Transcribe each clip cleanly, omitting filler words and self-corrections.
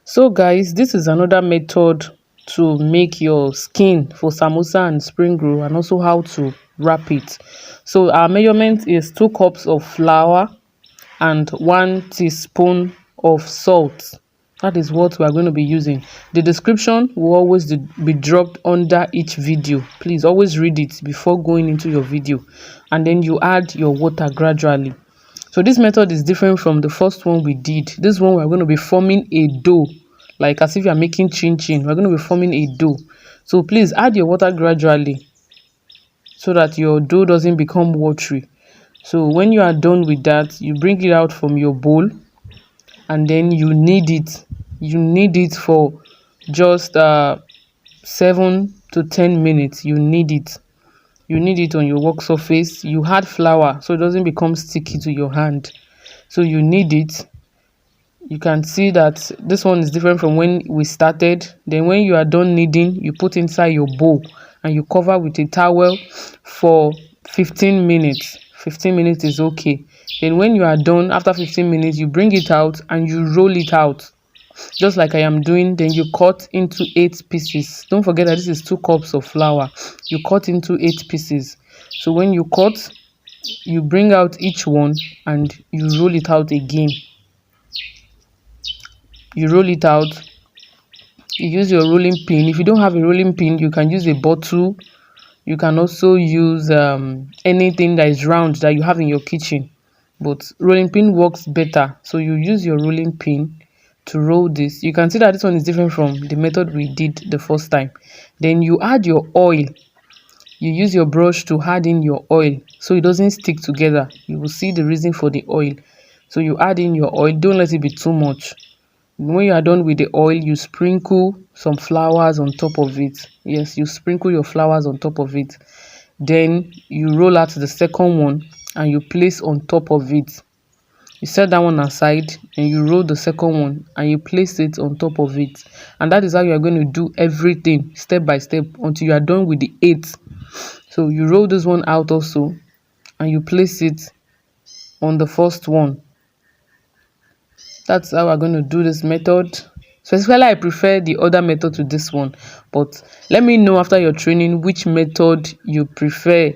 So guys, this is another method to make your skin for samosa and spring roll, and also how to wrap it. So our measurement is 2 cups of flour and 1 teaspoon of salt. That is what we are going to be using. The description will always be dropped under each video. Please always read it before going into your video, and then you add your water gradually. So this method is different from the first one we did. This one we're going to be forming a dough, like as if you're making chin chin. We're going to be forming a dough. So please add your water gradually so that your dough doesn't become watery. So when you are done with that, you bring it out from your bowl, and then you knead it. You knead it for just 7 to 10 minutes. You knead it. You knead it on your work surface. You add flour so it doesn't become sticky to your hand. So you knead it. You can see that this one is different from when we started. Then when you are done kneading, you put inside your bowl and you cover with a towel for 15 minutes. 15 minutes is okay. Then when you are done, after 15 minutes, you bring it out and you roll it out just like I am doing. Then you cut into 8 pieces. Don't forget that this is 2 cups of flour. You cut into 8 pieces. So when you cut, you bring out each one and you roll it out again. You roll it out. You use your rolling pin. If you don't have a rolling pin, you can use a bottle. You can also use anything that is round that you have in your kitchen, but rolling pin works better. So you use your rolling pin to roll this. You can see that this one is different from the method we did the first time. Then you add your oil. You use your brush to add in your oil so it doesn't stick together. You will see the reason for the oil. So you add in your oil. Don't let it be too much. When you are done with the oil, you sprinkle some flowers on top of it. Yes, you sprinkle your flowers on top of it. Then you roll out the second one and you place on top of it. You set that one aside and you roll the second one and you place it on top of it. And that is how you are going to do everything step by step until you are done with the 8. So you roll this one out also and you place it on the first one. That's how we're going to do this method. Specifically, I prefer the other method to this one, but let me know after your training which method you prefer.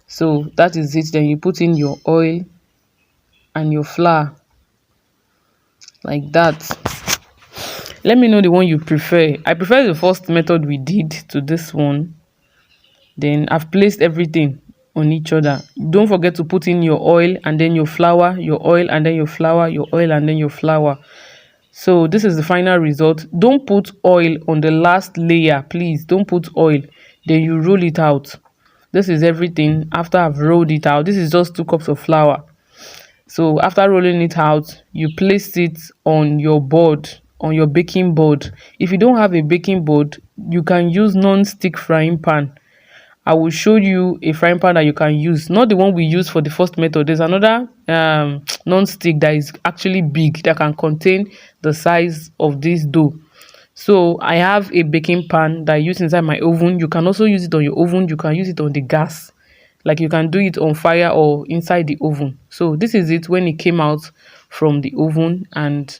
So that is it. Then you put in your oil and your flour like that. Let me know the one you prefer. I prefer the first method we did to this one. Then I've placed everything on each other. Don't forget to put in your oil and then your flour, your oil and then your flour, your oil and then your flour. So this is the final result. Don't put oil on the last layer, please. Don't put oil. Then you roll it out. This is everything after I've rolled it out. This is just 2 cups of flour. So after rolling it out, you place it on your board, on your baking board. If you don't have a baking board, you can use non-stick frying pan. I will show you a frying pan that you can use, not the one we used for the first method. There's another non-stick that is actually big that can contain the size of this dough. So I have a baking pan that I use inside my oven. You can also use it on your oven. You can use it on the gas, like you can do it on fire or inside the oven. So this is it when it came out from the oven, and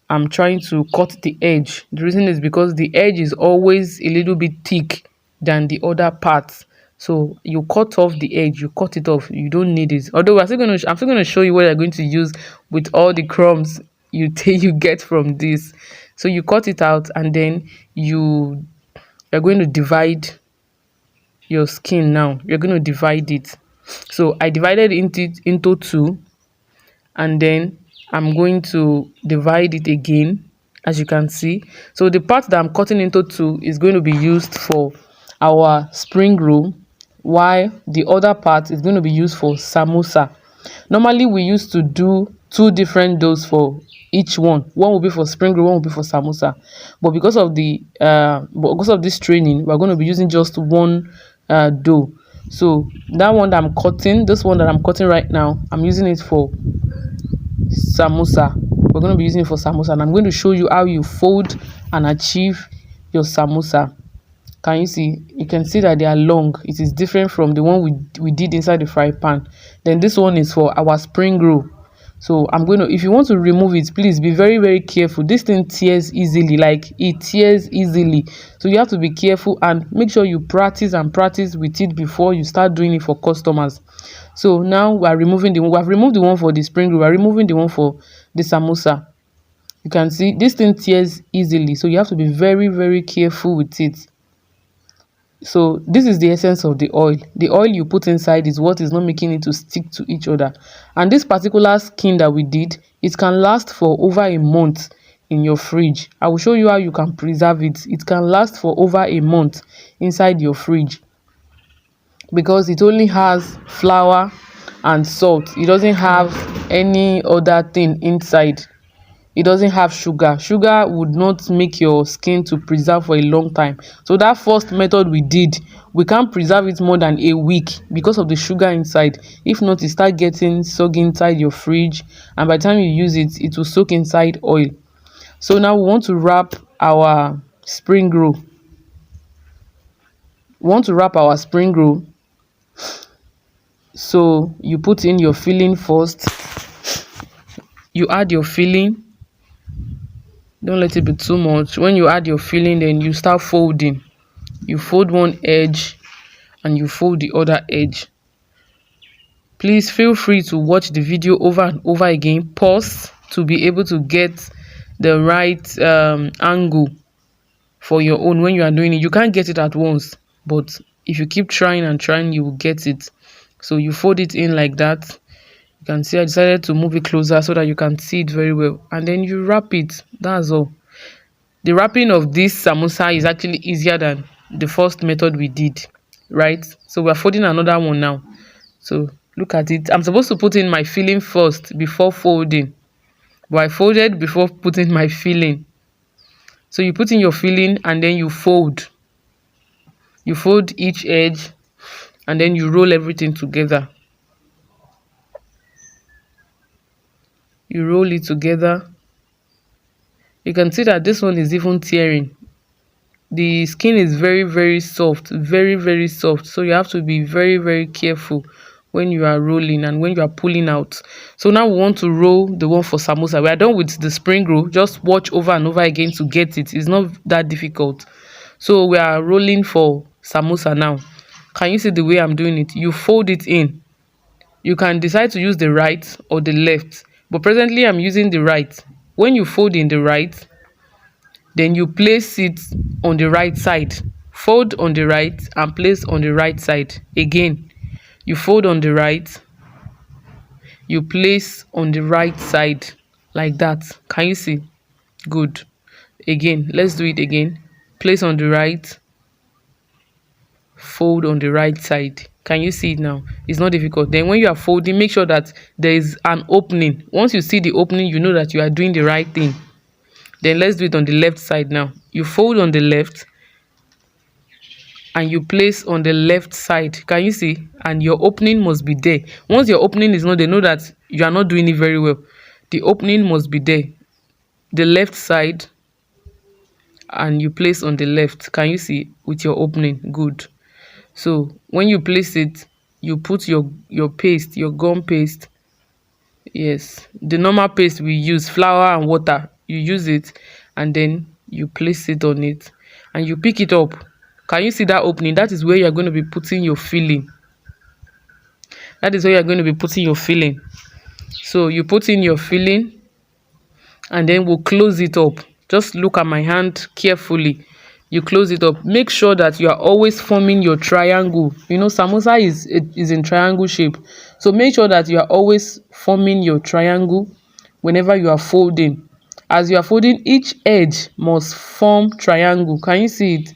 I'm trying to cut the edge. The reason is because the edge is always a little bit thick than the other parts. So you cut off the edge, you cut it off. You don't need it. Although I'm still going to show you what you're going to use with all the crumbs you get from this. So you cut it out, and then you're going to divide your skin. Now you're going to divide it. So I divided into 2, and then I'm going to divide it again, as you can see. So the part that I'm cutting into 2 is going to be used for our spring roll, while the other part is going to be used for samosa. Normally we used to do 2 different doughs for each one. One will be for spring roll, one will be for samosa. But because of this training, we're going to be using just one dough. So that one that I'm cutting, this one that I'm cutting right now, I'm using it for samosa. We're going to be using it for samosa, and I'm going to show you how you fold and achieve your samosa. Can you see? You can see that they are long. It is different from the one we did inside the fry pan. Then this one is for our spring roll. So I'm going to, if you want to remove it, please be very, very careful. This thing tears easily, like it tears easily. So you have to be careful and make sure you practice and practice with it before you start doing it for customers. So now we are removing the one, we have removed the one for the spring roll, we are removing the one for the samosa. You can see this thing tears easily, so you have to be very, very careful with it. So this is the essence of the oil. The oil you put inside is what is not making it to stick to each other. And this particular skin that we did, it can last for over a month in your fridge. I will show you how you can preserve it. It can last for over a month inside your fridge because it only has flour and salt. It doesn't have any other thing inside. It doesn't have sugar. Sugar would not make your skin to preserve for a long time. So that first method we did, we can't preserve it more than a week because of the sugar inside. If not, it start getting soaked inside your fridge, and by the time you use it, it will soak inside oil. So now we want to wrap our spring roll. So you put in your filling first. You add your filling. Don't let it be too much. When you add your filling, then you start folding. You fold one edge and you fold the other edge. Please feel free to watch the video over and over again. Pause to be able to get the right angle for your own when you are doing it. You can't get it at once, but if you keep trying and trying, you will get it. So you fold it in like that. You can see I decided to move it closer so that you can see it very well, and then you wrap it. That's all. The wrapping of this samosa is actually easier than the first method we did, right? So we're folding another one now. So look at it. I'm supposed to put in my filling first before folding, but I folded before putting my filling. So you put in your filling and then you fold. You fold each edge and then you roll everything together. You roll it together. You can see that this one is even tearing. The skin is very, very soft, very, very soft. So you have to be very, very careful when you are rolling and when you are pulling out. So now we want to roll the one for samosa. We are done with the spring roll. Just watch over and over again to get it. It's not that difficult. So we are rolling for samosa now. Can you see the way I'm doing it? You fold it in. You can decide to use the right or the left, but presently I'm using the right. When you fold in the right, then you place it on the right side. Fold on the right and place on the right side. Again, you fold on the right, you place on the right side like that. Can you see? Good. Again, let's do it again. Place on the right, fold on the right side. Can you see it now? It's not difficult. Then when you are folding, make sure that there is an opening. Once you see the opening, you know that you are doing the right thing. Then let's do it on the left side now. You fold on the left and you place on the left side. Can you see? And your opening must be there. Once your opening is not there, know that you are not doing it very well. The opening must be there. The left side, and you place on the left. Can you see? With your opening. Good. So when you place it, you put your paste, your gum paste. Yes, the normal paste we use, flour and water. You use it and then you place it on it and you pick it up. Can you see that opening? That is where you're going to be putting your filling. That is where you're going to be putting your filling. So you put in your filling and then we'll close it up. Just look at my hand carefully. You close it up. Make sure that you are always forming your triangle. You know, samosa is in triangle shape. So make sure that you are always forming your triangle whenever you are folding. As you are folding, each edge must form triangle. Can you see it?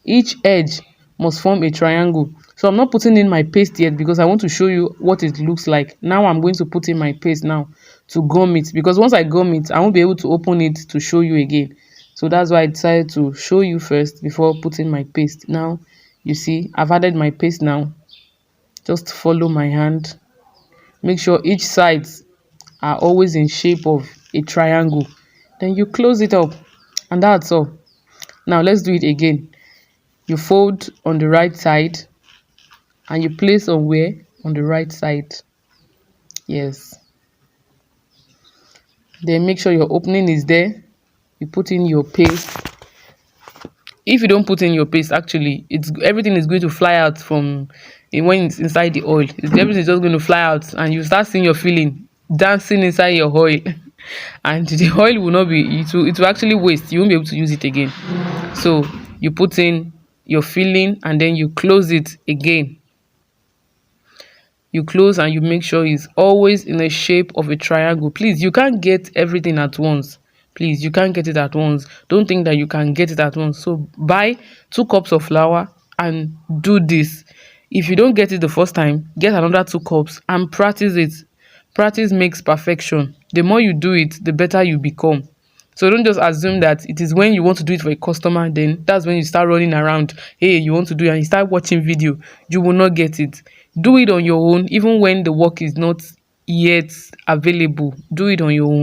Each edge must form a triangle. So I'm not putting in my paste yet because I want to show you what it looks like. Now I'm going to put in my paste now to gum it, because once I gum it, I won't be able to open it to show you again. So that's why I decided to show you first before putting my paste. Now you see I've added my paste now. Just follow my hand. Make sure each sides are always in shape of a triangle. Then you close it up and that's all. Now let's do it again. You fold on the right side and you place on where? On the right side. Yes. Then make sure your opening is there. You put in your paste. If you don't put in your paste, actually it's everything is going to fly out from when it's inside the oil. Everything is just going to fly out, and you start seeing your filling dancing inside your oil. And the oil will not be, it will actually waste. You won't be able to use it again. So you put in your filling and then you close it again. You close and you make sure it's always in the shape of a triangle. Please, you can't get everything at once. Please, you can't get it at once. Don't think that you can get it at once. So buy 2 cups of flour and do this. If you don't get it the first time, get another 2 cups and practice it. Practice makes perfection. The more you do it, the better you become. So don't just assume that it is when you want to do it for a customer, then that's when you start running around. Hey, you want to do it and you start watching video. You will not get it. Do it on your own, even when the work is not yet available. Do it on your own.